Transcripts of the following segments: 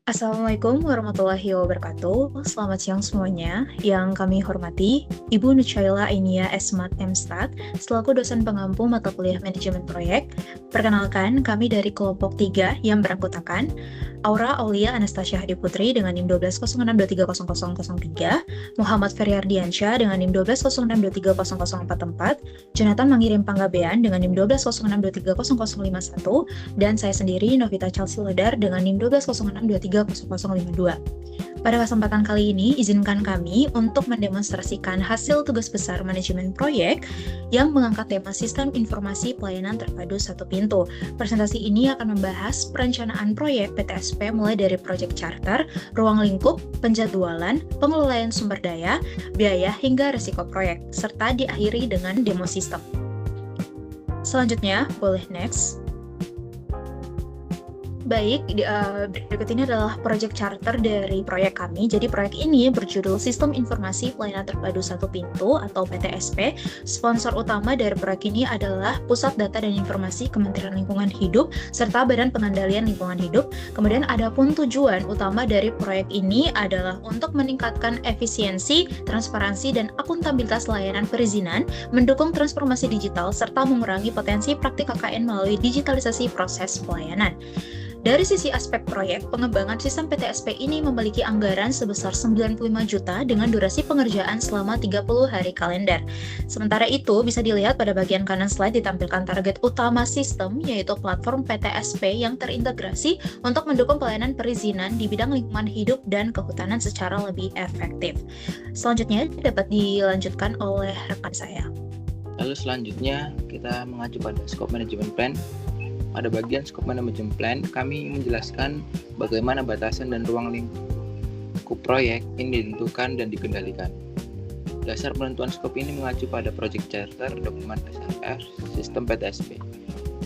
Assalamualaikum warahmatullahi wabarakatuh. Selamat siang semuanya. Yang kami hormati, Ibu Nuchaila Ainia Esmat Emstad, selaku dosen pengampu mata kuliah manajemen proyek. Perkenalkan, kami dari kelompok 3 yang beranggotakan Aura Aulia Anastasia Hadi Putri dengan NIM 1206230003, Muhammad Feryardiansyah dengan NIM 1206230044, Jonathan Mangirim Panggabean dengan NIM 1206230051, dan saya sendiri Novita Chelsea Ledar dengan NIM 1206230052. Pada kesempatan kali ini, izinkan kami untuk mendemonstrasikan hasil tugas besar manajemen proyek yang mengangkat tema Sistem Informasi Pelayanan Terpadu Satu Pintu. Presentasi ini akan membahas perencanaan proyek PTSP mulai dari proyek charter, ruang lingkup, penjadwalan, pengelolaan sumber daya, biaya, hingga risiko proyek, serta diakhiri dengan demo sistem. Selanjutnya, boleh next. Baik, berikut ini adalah proyek charter dari proyek kami. Jadi proyek ini berjudul Sistem Informasi Pelayanan Terpadu Satu Pintu atau PTSP. Sponsor utama dari proyek ini adalah Pusat Data dan Informasi Kementerian Lingkungan Hidup serta Badan Pengendalian Lingkungan Hidup. Kemudian adapun tujuan utama dari proyek ini adalah untuk meningkatkan efisiensi, transparansi, dan akuntabilitas layanan perizinan, mendukung transformasi digital, serta mengurangi potensi praktik KKN melalui digitalisasi proses pelayanan. Dari sisi aspek proyek, pengembangan sistem PTSP ini memiliki anggaran sebesar 95 juta dengan durasi pengerjaan selama 30 hari kalender. Sementara itu, bisa dilihat pada bagian kanan slide ditampilkan target utama sistem, yaitu platform PTSP yang terintegrasi untuk mendukung pelayanan perizinan di bidang lingkungan hidup dan kehutanan secara lebih efektif. Selanjutnya dapat dilanjutkan oleh rekan saya. Lalu selanjutnya kita mengacu pada scope management plan. Pada bagian scope management plan, kami menjelaskan bagaimana batasan dan ruang lingkup proyek ini ditentukan dan dikendalikan. Dasar penentuan scope ini mengacu pada project charter, dokumen SRR, sistem PTSP,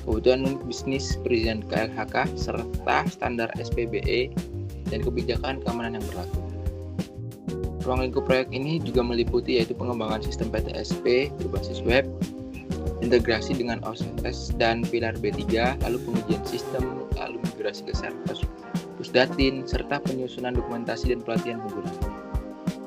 kebutuhan unit bisnis perizinan KLHK, serta standar SPBE dan kebijakan keamanan yang berlaku. Ruang lingkup proyek ini juga meliputi yaitu pengembangan sistem PTSP berbasis web, integrasi dengan OSS dan pilar B3, lalu pengujian sistem, lalu migrasi ke server Pusdatin, serta penyusunan dokumentasi dan pelatihan pengguna.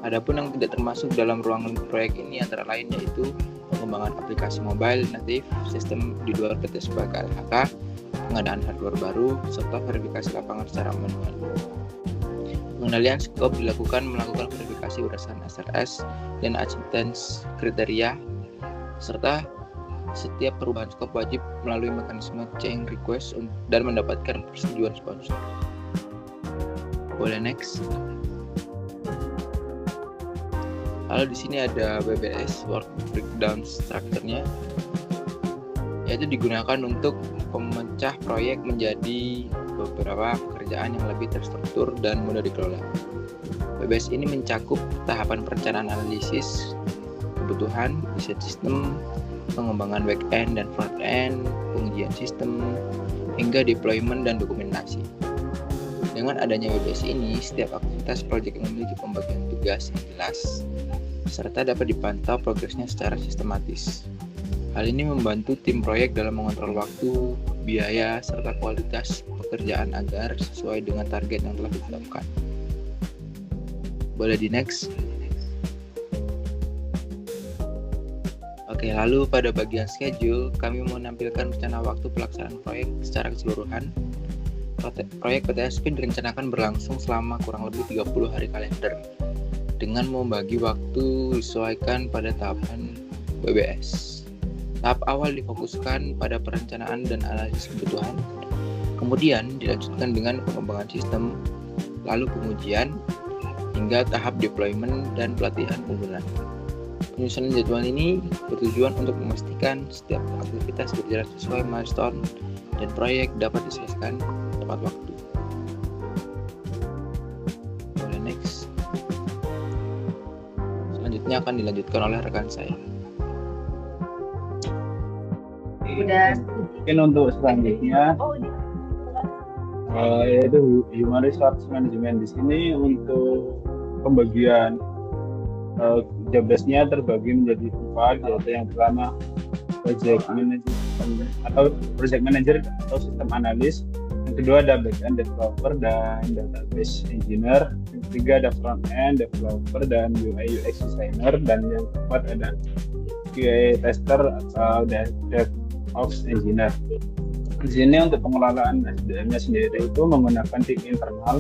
Adapun yang tidak termasuk dalam ruang lingkup proyek ini antara lain yaitu pengembangan aplikasi mobile natif, sistem di luar PTSP KLHK, pengadaan hardware baru, serta verifikasi lapangan secara manual. Pengendalian skop dilakukan melakukan verifikasi berdasarkan SRS dan acceptance kriteria, serta setiap perubahan skop wajib melalui mekanisme change request dan mendapatkan persetujuan sponsor. Boleh next. Lalu di sini ada BBS work breakdown structure-nya, yaitu digunakan untuk memecah proyek menjadi beberapa pekerjaan yang lebih terstruktur dan mudah dikelola. BBS ini mencakup tahapan perencanaan analisis kebutuhan, desain sistem, pengembangan back-end dan front-end, pengujian sistem, hingga deployment dan dokumentasi. Dengan adanya BBS ini, setiap aktivitas proyek memiliki pembagian tugas yang jelas, serta dapat dipantau progresnya secara sistematis. Hal ini membantu tim proyek dalam mengontrol waktu, biaya, serta kualitas pekerjaan agar sesuai dengan target yang telah ditetapkan. Boleh di next. Oke, lalu pada bagian schedule, kami menampilkan rencana waktu pelaksanaan proyek secara keseluruhan. Proyek PTSP direncanakan berlangsung selama kurang lebih 30 hari kalender dengan membagi waktu disesuaikan pada tahapan BBS. Tahap awal difokuskan pada perencanaan dan analisis kebutuhan, kemudian dilanjutkan dengan pengembangan sistem, lalu pengujian, hingga tahap deployment dan pelatihan pengguna. Penyusunan jadwal ini bertujuan untuk memastikan setiap aktivitas berjalan sesuai milestone dan proyek dapat diselesaikan tepat waktu. Boleh next. Selanjutnya akan dilanjutkan oleh rekan saya. Mungkin untuk selanjutnya yaitu Human Resource Management. Di sini untuk pembagian job desk-nya terbagi menjadi 4, yaitu yang pertama project manager atau sistem analis, yang Yang kedua ada back-end developer dan database engineer. Yang ketiga ada front-end developer dan UI UX designer. Dan yang keempat ada QA tester atau DevOps engineer. Di sini untuk pengelolaan SDM-nya sendiri itu menggunakan tim internal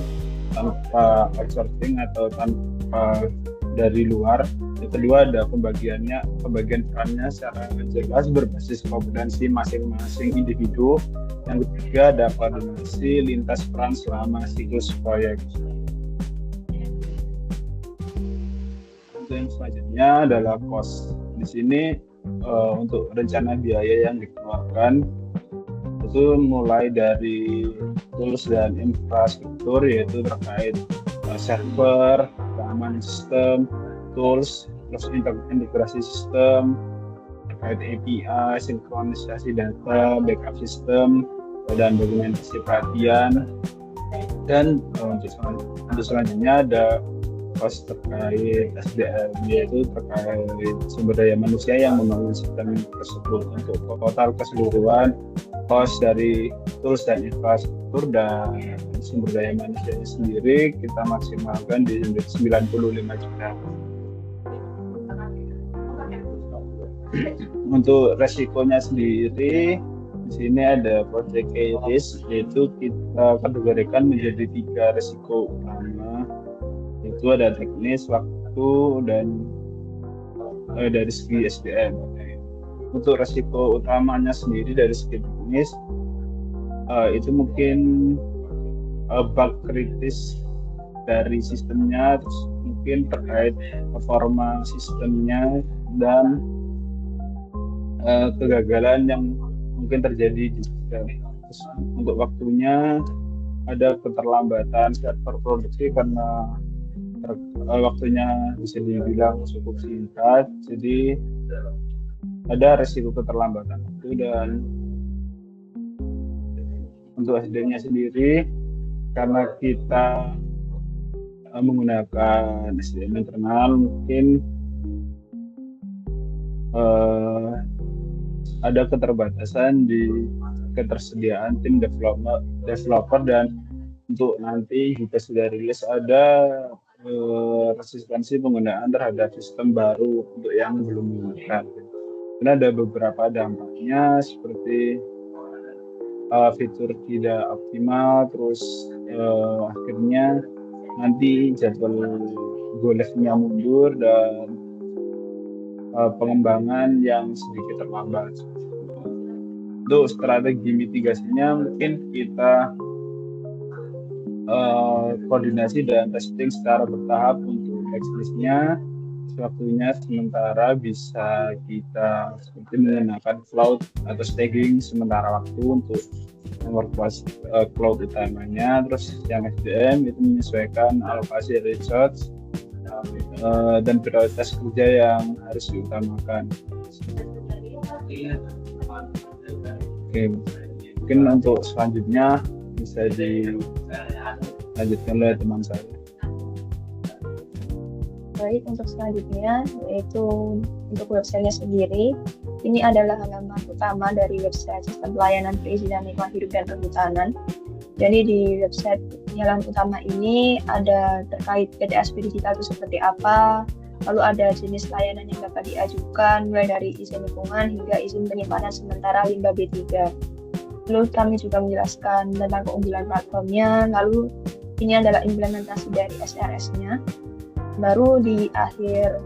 tanpa outsourcing atau tanpa dari luar. Yang kedua ada pembagian perannya secara jelas berbasis kompetensi masing-masing individu. Yang ketiga ada koordinasi lintas peran selama siklus proyek. Untuk yang selanjutnya adalah cost. Di sini untuk rencana biaya yang dikeluarkan itu mulai dari tools dan infrastruktur, yaitu terkait server, keamanan sistem, tools, terus integrasi sistem, terkait API, sinkronisasi data, backup sistem, dan dokumentasi perhatian. Dan untuk selanjutnya ada cost terkait SDM, yaitu terkait sumber daya manusia yang membangun sistem tersebut. Untuk total keseluruhan cost dari tools dan infrastruktur dan sumber daya manusianya sendiri kita maksimalkan di 95 juta. Untuk resikonya sendiri, di sini ada project risk, yaitu kita kategorikan menjadi 3 resiko utama, yaitu ada teknis, waktu, dan dari segi SDM. Untuk resiko utamanya sendiri dari segi teknis, itu mungkin bug kritis dari sistemnya, terus mungkin terkait performa sistemnya, dan kegagalan yang mungkin terjadi di sistem. Terus untuk waktunya ada keterlambatan server produksi karena waktunya bisa dibilang cukup singkat, jadi ada resiko keterlambatan itu. Dan untuk SDM-nya sendiri, karena kita menggunakan SDM internal, mungkin ada keterbatasan di ketersediaan tim developer, dan untuk nanti jika sudah rilis ada resistensi penggunaan terhadap sistem baru untuk yang belum menggunakan. Karena ada beberapa dampaknya seperti fitur tidak optimal, terus akhirnya nanti jadwal go live-nya mundur, dan pengembangan yang sedikit terlambat. Untuk strategi mitigasinya mungkin kita koordinasi dan testing secara bertahap untuk checklist-nya. Waktunya sementara bisa kita seperti menggunakan cloud atau staging sementara waktu untuk memperluas cloud utamanya. Terus yang SDM itu menyesuaikan alokasi resource dan prioritas kerja yang harus diutamakan. Oke, mungkin untuk selanjutnya bisa dilanjutkan oleh teman saya. Baik, untuk selanjutnya yaitu untuk websitenya sendiri. Ini adalah halaman utama dari website sistem pelayanan perizinan lingkungan hidup dan perhutanan. Jadi di website jalan utama ini ada terkait PTSP digital itu seperti apa, lalu ada jenis layanan yang dapat diajukan mulai dari izin lingkungan hingga izin penyimpanan sementara limbah B3. Lalu kami juga menjelaskan tentang keunggulan platformnya, lalu ini adalah implementasi dari SRS-nya. Baru di akhir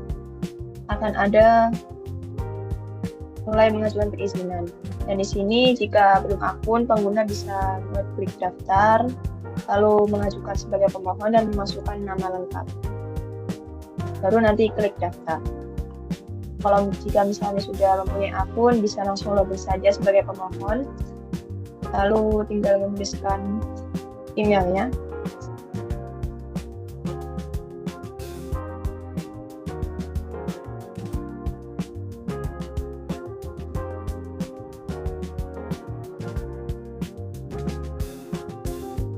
akan ada mulai mengajukan perizinan. Dan di sini jika belum akun, pengguna bisa klik daftar, lalu mengajukan sebagai pemohon dan memasukkan nama lengkap. Baru nanti klik daftar. Kalau jika misalnya sudah mempunyai akun, bisa langsung login saja sebagai pemohon, lalu tinggal menuliskan emailnya.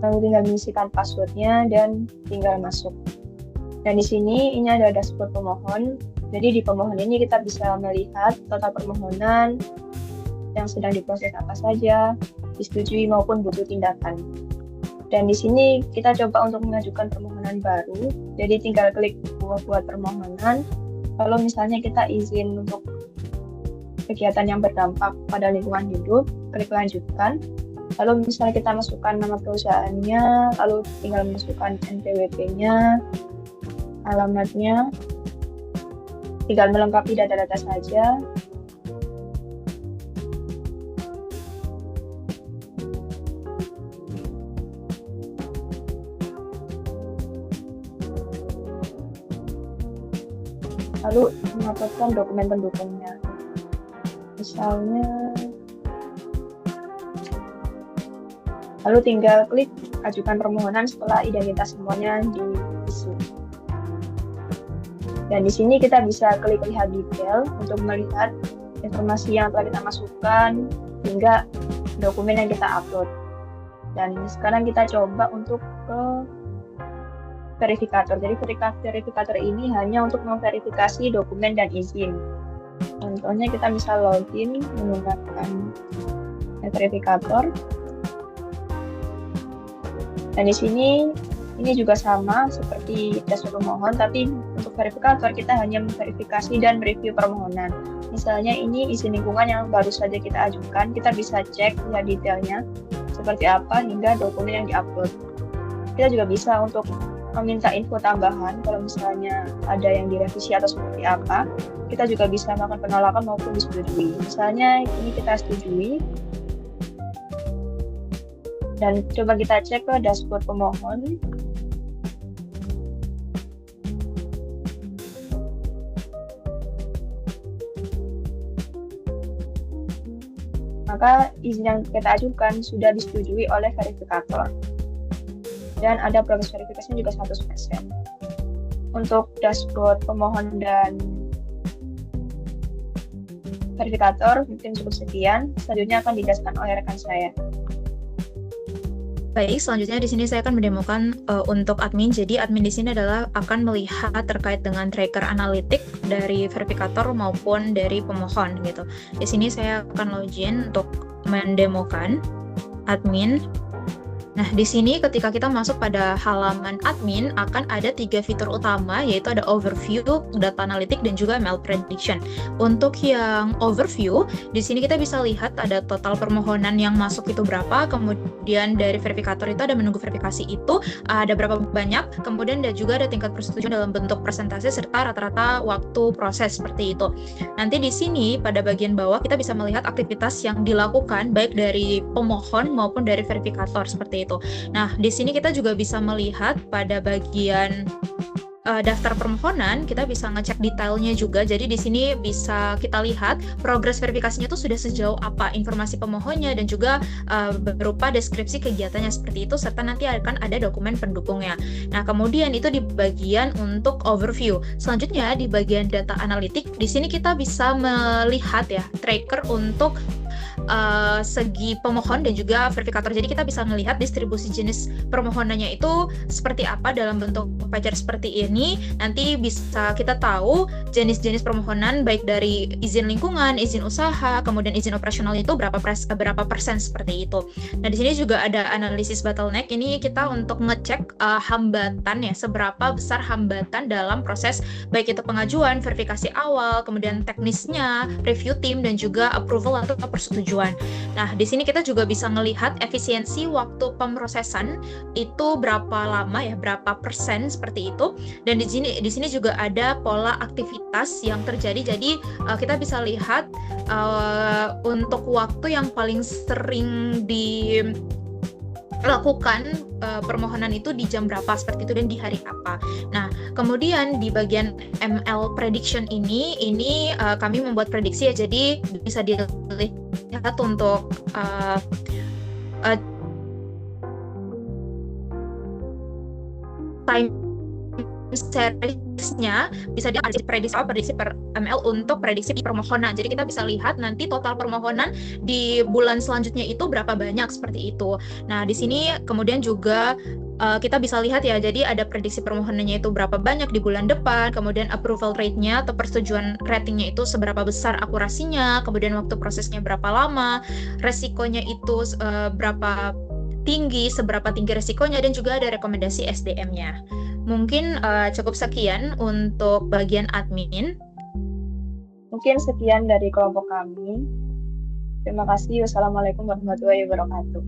Lalu tinggal mengisikan passwordnya dan tinggal masuk. Dan di sini ini ada dashboard pemohon. Jadi di pemohon ini kita bisa melihat total permohonan, yang sedang diproses apa saja, disetujui maupun butuh tindakan. Dan di sini kita coba untuk mengajukan permohonan baru, jadi tinggal klik buat permohonan. Kalau misalnya kita izin untuk kegiatan yang berdampak pada lingkungan hidup, klik lanjutkan. Lalu misalnya kita masukkan nama perusahaannya, lalu tinggal masukkan NPWP-nya, alamatnya, tinggal melengkapi data-data saja. Lalu menguploadkan dokumen pendukungnya. Misalnya, lalu tinggal klik ajukan permohonan setelah identitas semuanya diisi. Dan di sini kita bisa klik lihat detail untuk melihat informasi yang telah kita masukkan hingga dokumen yang kita upload. Dan sekarang kita coba untuk ke verifikator. Jadi verifikator ini hanya untuk memverifikasi dokumen dan izin. Contohnya kita bisa login menggunakan verifikator. Dan di sini ini juga sama seperti dashboard pemohon, tapi untuk verifikator kita hanya memverifikasi dan mereview permohonan. Misalnya ini izin lingkungan yang baru saja kita ajukan, kita bisa cek lihat detailnya seperti apa hingga dokumen yang diupload. Kita juga bisa untuk meminta info tambahan kalau misalnya ada yang direvisi atau seperti apa. Kita juga bisa melakukan penolakan maupun disetujui. Misalnya ini kita setujui. Dan coba kita cek ke dashboard pemohon. Maka izin yang kita ajukan sudah disetujui oleh verifikator. Dan ada progres verifikasinya juga 100%. Untuk dashboard pemohon dan verifikator mungkin cukup sekian. Selanjutnya akan dijelaskan oleh rekan saya. Baik, selanjutnya di sini saya akan mendemokan untuk admin. Jadi admin di sini adalah akan melihat terkait dengan tracker analitik dari verifikator maupun dari pemohon gitu. Di sini saya akan login untuk mendemokan admin. Nah, di sini ketika kita masuk pada halaman admin akan ada 3 fitur utama, yaitu ada overview, data analytic, dan juga ML prediction. Untuk yang overview, di sini kita bisa lihat ada total permohonan yang masuk itu berapa, kemudian dari verifikator itu ada menunggu verifikasi itu ada berapa banyak, kemudian dan juga ada tingkat persetujuan dalam bentuk presentasi serta rata-rata waktu proses seperti itu. Nanti di sini pada bagian bawah kita bisa melihat aktivitas yang dilakukan baik dari pemohon maupun dari verifikator seperti itu. Nah, di sini kita juga bisa melihat pada bagian daftar permohonan, kita bisa ngecek detailnya juga. Jadi di sini bisa kita lihat progres verifikasinya itu sudah sejauh apa, informasi pemohonnya, dan juga berupa deskripsi kegiatannya seperti itu, serta nanti akan ada dokumen pendukungnya. Nah, kemudian itu di bagian untuk overview. Selanjutnya di bagian data analitik, di sini kita bisa melihat ya tracker untuk segi pemohon dan juga verifikator. Jadi kita bisa melihat distribusi jenis permohonannya itu seperti apa dalam bentuk pie chart seperti ini. Nanti bisa kita tahu jenis-jenis permohonan baik dari izin lingkungan, izin usaha, kemudian izin operasional itu berapa persen seperti itu. Nah, di sini juga ada analisis bottleneck. Ini kita untuk ngecek hambatan ya, seberapa besar hambatan dalam proses baik itu pengajuan, verifikasi awal, kemudian teknisnya, review tim, dan juga approval atau persetujuan. Nah, di sini kita juga bisa melihat efisiensi waktu pemrosesan itu berapa lama ya, berapa persen seperti itu. Dan di sini juga ada pola aktivitas yang terjadi. Jadi kita bisa lihat untuk waktu yang paling sering dilakukan permohonan itu di jam berapa seperti itu dan di hari apa. Nah, kemudian di bagian ML prediction ini kami membuat prediksi ya, jadi bisa dilihat untuk time seriesnya bisa prediksi per ML untuk prediksi permohonan. Jadi kita bisa lihat nanti total permohonan di bulan selanjutnya itu berapa banyak, seperti itu. Nah, di sini kemudian juga kita bisa lihat ya, jadi ada prediksi permohonannya itu berapa banyak di bulan depan, kemudian approval rate-nya atau persetujuan ratingnya itu seberapa besar akurasinya, kemudian waktu prosesnya berapa lama, resikonya itu berapa tinggi, seberapa tinggi resikonya, dan juga ada rekomendasi SDM-nya. Mungkin cukup sekian untuk bagian admin. Mungkin sekian dari kelompok kami. Terima kasih. Wassalamualaikum warahmatullahi wabarakatuh.